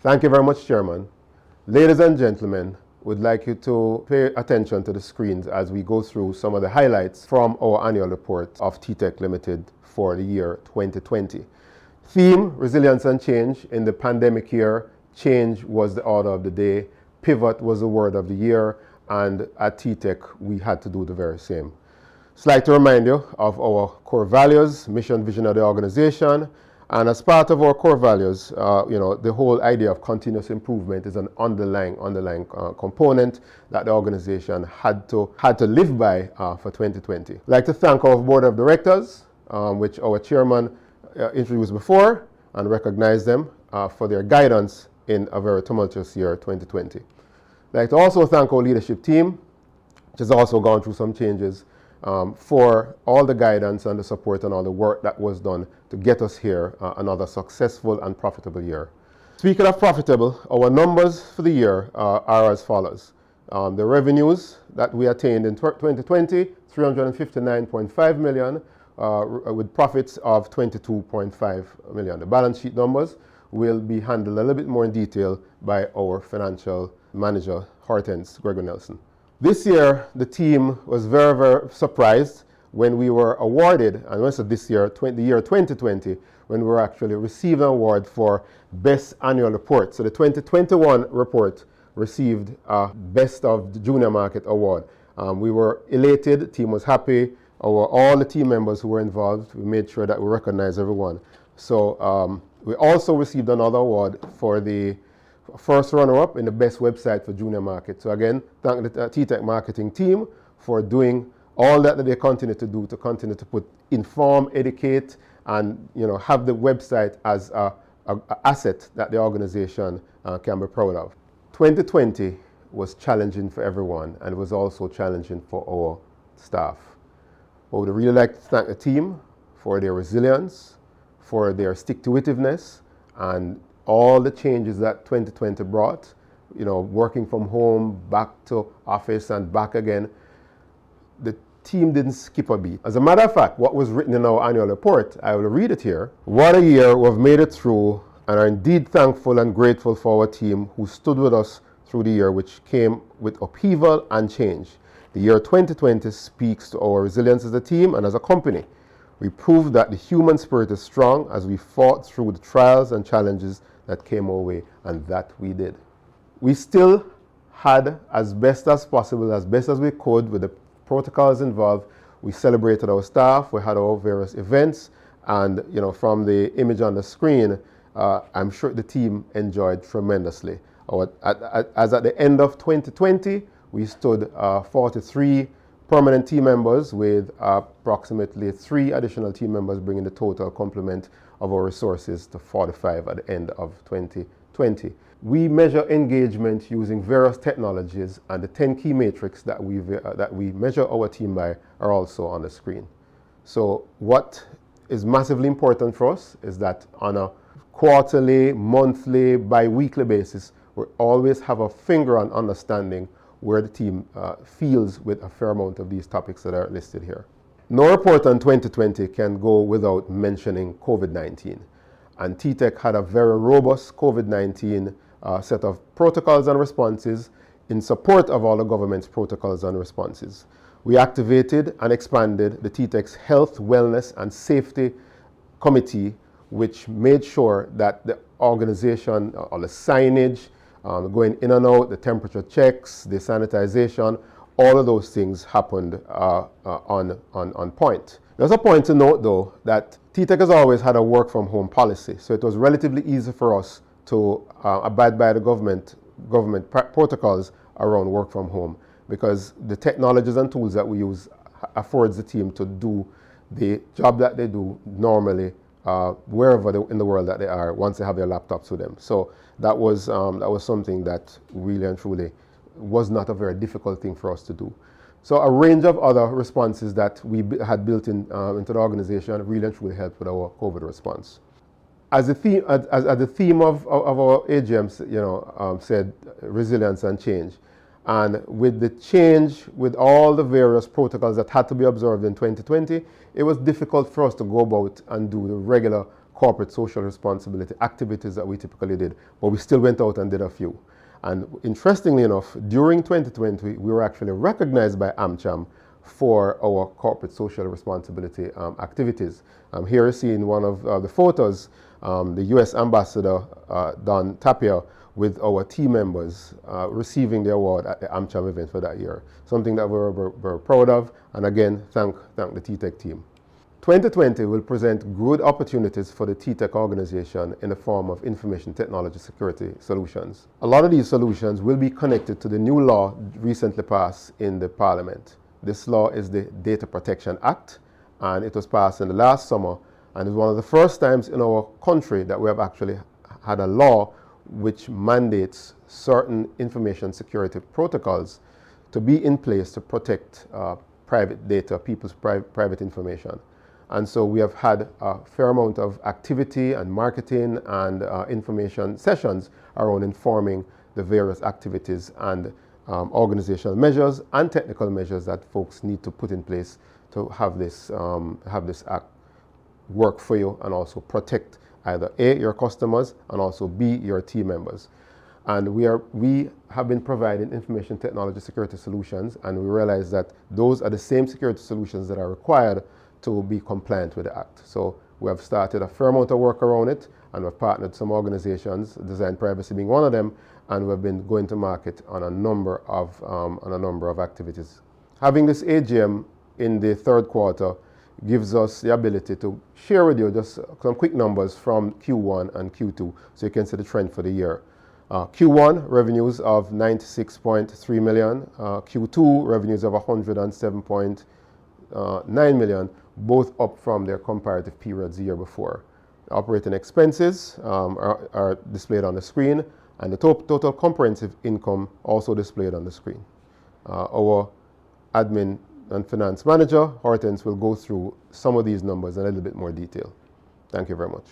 Thank you very much, Chairman. Ladies and gentlemen, we'd like you to pay attention to the screens as we go through some of the highlights from our annual report of tTech Limited for the year 2020. Theme, resilience and change. In the pandemic year, change was the order of the day, pivot was the word of the year, and at tTech, we had to do the very same. Just like to remind you of our core values, mission, vision of the organization, and as part of our core values, the whole idea of continuous improvement is an underlying component that the organization had to live by for 2020. I'd like to thank our board of directors, which our chairman introduced before, and recognize them for their guidance in a very tumultuous year, 2020. I'd like to also thank our leadership team, which has also gone through some changes, for all the guidance and the support and all the work that was done to get us here another successful and profitable year. Speaking of profitable, our numbers for the year are as follows. The revenues that we attained in 2020, 359.5 million, with profits of 22.5 million. The balance sheet numbers will be handled a little bit more in detail by our financial manager, Hortense Gregor-Nelson. This year, the team was very, very surprised when we were awarded, and when I said this year, the year 2020, when we were actually received an award for Best Annual Report. So the 2021 report received a Best of the Junior Market Award. We were elated, the team was happy. All the team members who were involved, we made sure that we recognized everyone. So we also received another award for the first runner-up in the best website for junior market. So again, thank the tTech marketing team for doing all that they continue to do, to continue to inform, educate, and have the website as an asset that the organization can be proud of. 2020 was challenging for everyone, and it was also challenging for our staff. I would really like to thank the team for their resilience, for their stick-to-itiveness, and all the changes that 2020 brought, working from home, back to office and back again. The team didn't skip a beat. As a matter of fact, what was written in our annual report, I will read it here. What a year we've made it through, and are indeed thankful and grateful for our team who stood with us through the year, which came with upheaval and change. The year 2020 speaks to our resilience as a team and as a company. We proved that the human spirit is strong as we fought through the trials and challenges that came our way, and that we did. We still had, as best as possible, as best as we could with the protocols involved, we celebrated our staff, we had our various events, and from the image on the screen, I'm sure the team enjoyed tremendously. As at the end of 2020, we stood 43 permanent team members with approximately 3 additional team members, bringing the total complement of our resources to 45 at the end of 2020. We measure engagement using various technologies, and the 10 key metrics that we measure our team by are also on the screen. So what is massively important for us is that on a quarterly, monthly, bi-weekly basis, we always have a finger on understanding where the team feels with a fair amount of these topics that are listed here. No report on 2020 can go without mentioning COVID-19. And tTech had a very robust COVID-19 set of protocols and responses in support of all the government's protocols and responses. We activated and expanded the tTech's Health, Wellness and Safety Committee, which made sure that the organization, all the signage, going in and out, the temperature checks, the sanitization, all of those things happened on point. There's a point to note, though, that tTech has always had a work from home policy, so it was relatively easy for us to abide by the government protocols around work from home, because the technologies and tools that we use affords the team to do the job that they do normally wherever in the world that they are once they have their laptops with them. So that was something that really and truly was not a very difficult thing for us to do. So a range of other responses that we had built into the organization really and truly helped with our COVID response. As the theme of our AGM said, resilience and change. And with the change, with all the various protocols that had to be observed in 2020, it was difficult for us to go about and do the regular corporate social responsibility activities that we typically did, but we still went out and did a few. And interestingly enough, during 2020, we were actually recognized by AmCham for our corporate social responsibility activities. Here you see in one of the photos, the US Ambassador, Don Tapia, with our team members receiving the award at the AmCham event for that year. Something that we're very proud of, and again, thank the tTech team. 2020 will present good opportunities for the tTech organization in the form of information technology security solutions. A lot of these solutions will be connected to the new law recently passed in the Parliament. This law is the Data Protection Act, and it was passed in the last summer, and it's one of the first times in our country that we have actually had a law which mandates certain information security protocols to be in place to protect private data, people's private information. And so we have had a fair amount of activity and marketing and information sessions around informing the various activities and organizational measures and technical measures that folks need to put in place to have this act work for you and also protect either A, your customers, and also B, your team members. And we have been providing information technology security solutions, and we realize that those are the same security solutions that are required to be compliant with the Act. So we have started a fair amount of work around it, and we've partnered with some organizations, Design Privacy being one of them, and we've been going to market on a number of activities. Having this AGM in the third quarter gives us the ability to share with you just some quick numbers from Q1 and Q2, so you can see the trend for the year. Q1 revenues of 96.3 million, Q2 revenues of 107.9 million, both up from their comparative periods the year before. Operating expenses are displayed on the screen, and the total comprehensive income also displayed on the screen. Our admin and finance manager, Hortense, will go through some of these numbers in a little bit more detail. Thank you very much.